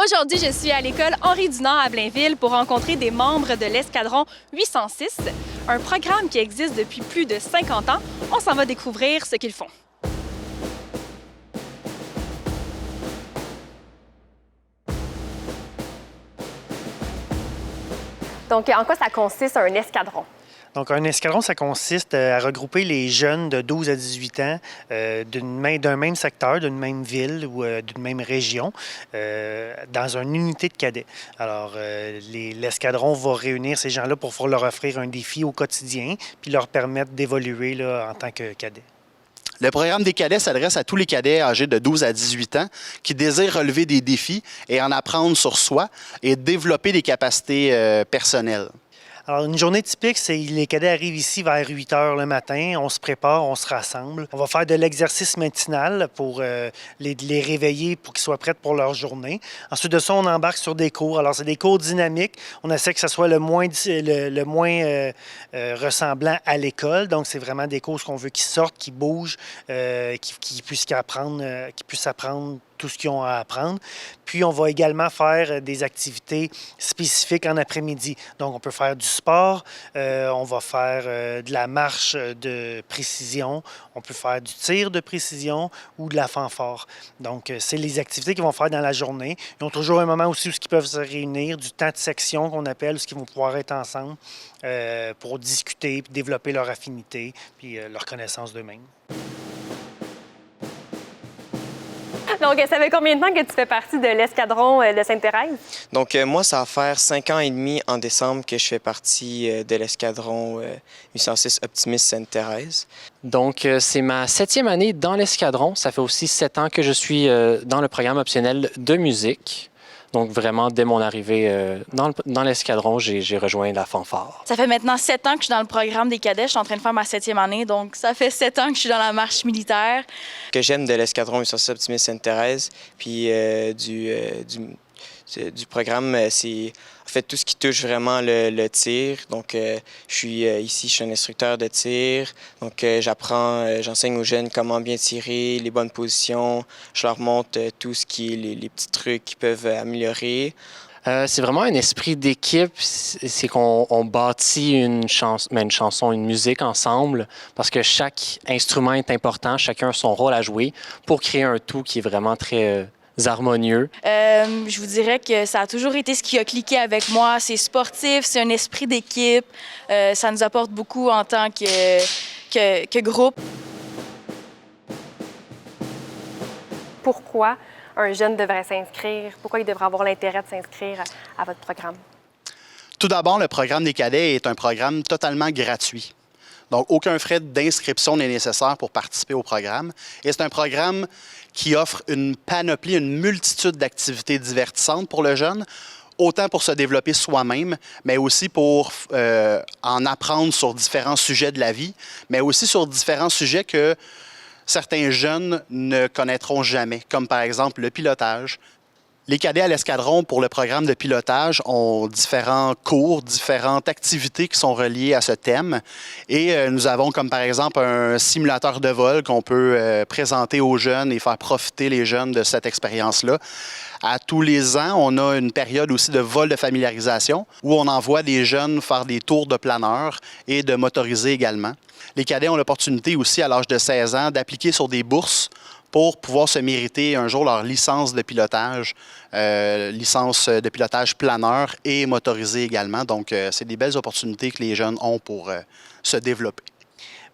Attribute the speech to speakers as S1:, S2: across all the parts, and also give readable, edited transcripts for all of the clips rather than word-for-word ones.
S1: Aujourd'hui, je suis à l'école Henri Dunant à Blainville pour rencontrer des membres de l'escadron 806, un programme qui existe depuis plus de 50 ans. On s'en va découvrir ce qu'ils font. Donc, en quoi ça consiste un escadron?
S2: Donc, un escadron, ça consiste à regrouper les jeunes de 12 à 18 ans d'un même secteur, d'une même ville ou d'une même région dans une unité de cadets. Alors, l'escadron va réunir ces gens-là pour leur offrir un défi au quotidien puis leur permettre d'évoluer là, en tant que cadets.
S3: Le programme des cadets s'adresse à tous les cadets âgés de 12 à 18 ans qui désirent relever des défis et en apprendre sur soi et développer des capacités personnelles.
S2: Alors, une journée typique, c'est les cadets arrivent ici vers 8 heures le matin, on se prépare, on se rassemble. On va faire de l'exercice matinal pour les réveiller pour qu'ils soient prêts pour leur journée. Ensuite de ça, on embarque sur des cours. Alors, c'est des cours dynamiques. On essaie que ça soit le moins ressemblant à l'école. Donc, c'est vraiment des cours qu'on veut qu'ils sortent, qu'ils bougent, qu'ils puissent apprendre tout ce qu'ils ont à apprendre. Puis, on va également faire des activités spécifiques en après-midi. Donc, on peut faire du sport, on va faire de la marche de précision, on peut faire du tir de précision ou de la fanfare. Donc, c'est les activités qu'ils vont faire dans la journée. Ils ont toujours un moment aussi où ils peuvent se réunir, du temps de section qu'on appelle, où ils vont pouvoir être ensemble pour discuter, puis développer leur affinité, puis leur connaissance d'eux-mêmes.
S1: Donc, ça fait combien de temps que tu fais partie de l'escadron de Sainte-Thérèse?
S4: Donc, moi, ça va faire 5 ans et demi en décembre que je fais partie de l'escadron 806 Optimiste Sainte-Thérèse.
S5: Donc, c'est ma 7e année dans l'escadron. Ça fait aussi 7 ans que je suis dans le programme optionnel de musique. Donc, vraiment, dès mon arrivée dans l'escadron, j'ai rejoint la fanfare.
S1: Ça fait maintenant 7 ans que je suis dans le programme des cadets. Je suis en train de faire ma 7e année, donc ça fait 7 ans que je suis dans la marche militaire.
S4: Ce que j'aime de l'escadron 806 Optimiste Sainte-Thérèse, puis du programme, c'est en fait tout ce qui touche vraiment le tir. Donc, je suis un instructeur de tir. Donc, j'enseigne aux jeunes comment bien tirer, les bonnes positions. Je leur montre tout ce qui est les petits trucs qu'ils peuvent améliorer.
S5: C'est vraiment un esprit d'équipe. C'est qu'on bâtit une chanson, une musique ensemble parce que chaque instrument est important, chacun a son rôle à jouer pour créer un tout qui est vraiment très harmonieux.
S1: Je vous dirais que ça a toujours été ce qui a cliqué avec moi. C'est sportif, c'est un esprit d'équipe. Ça nous apporte beaucoup en tant que groupe.
S6: Pourquoi un jeune devrait s'inscrire? Pourquoi il devrait avoir l'intérêt de s'inscrire à votre programme?
S3: Tout d'abord, le programme des cadets est un programme totalement gratuit. Donc, aucun frais d'inscription n'est nécessaire pour participer au programme. Et c'est un programme qui offre une panoplie, une multitude d'activités divertissantes pour le jeune, autant pour se développer soi-même, mais aussi pour en apprendre sur différents sujets de la vie, mais aussi sur différents sujets que certains jeunes ne connaîtront jamais, comme par exemple le pilotage. Les cadets à l'escadron pour le programme de pilotage ont différents cours, différentes activités qui sont reliées à ce thème. Et nous avons comme par exemple un simulateur de vol qu'on peut présenter aux jeunes et faire profiter les jeunes de cette expérience-là. À tous les ans, on a une période aussi de vol de familiarisation où on envoie des jeunes faire des tours de planeur et de motoriser également. Les cadets ont l'opportunité aussi à l'âge de 16 ans d'appliquer sur des bourses pour pouvoir se mériter un jour leur licence de pilotage planeur et motorisé également. Donc, c'est des belles opportunités que les jeunes ont pour se développer.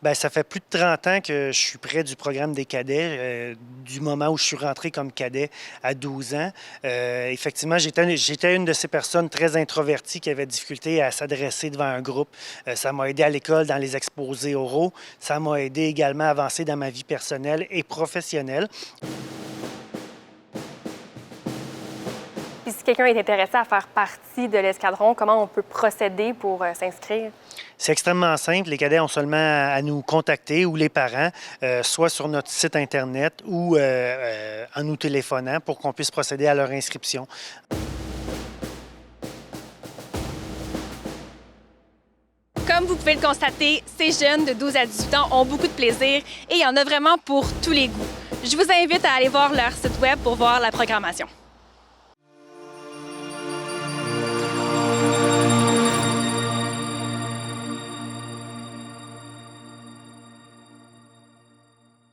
S2: Bien, ça fait plus de 30 ans que je suis près du programme des cadets, du moment où je suis rentré comme cadet à 12 ans. Effectivement, j'étais une de ces personnes très introverties qui avait difficulté à s'adresser devant un groupe. Ça m'a aidé à l'école dans les exposés oraux. Ça m'a aidé également à avancer dans ma vie personnelle et professionnelle.
S6: Puis si quelqu'un est intéressé à faire partie de l'escadron, comment on peut procéder pour s'inscrire?
S2: C'est extrêmement simple. Les cadets ont seulement à nous contacter ou les parents, soit sur notre site Internet ou en nous téléphonant pour qu'on puisse procéder à leur inscription.
S1: Comme vous pouvez le constater, ces jeunes de 12 à 18 ans ont beaucoup de plaisir et il y en a vraiment pour tous les goûts. Je vous invite à aller voir leur site web pour voir la programmation.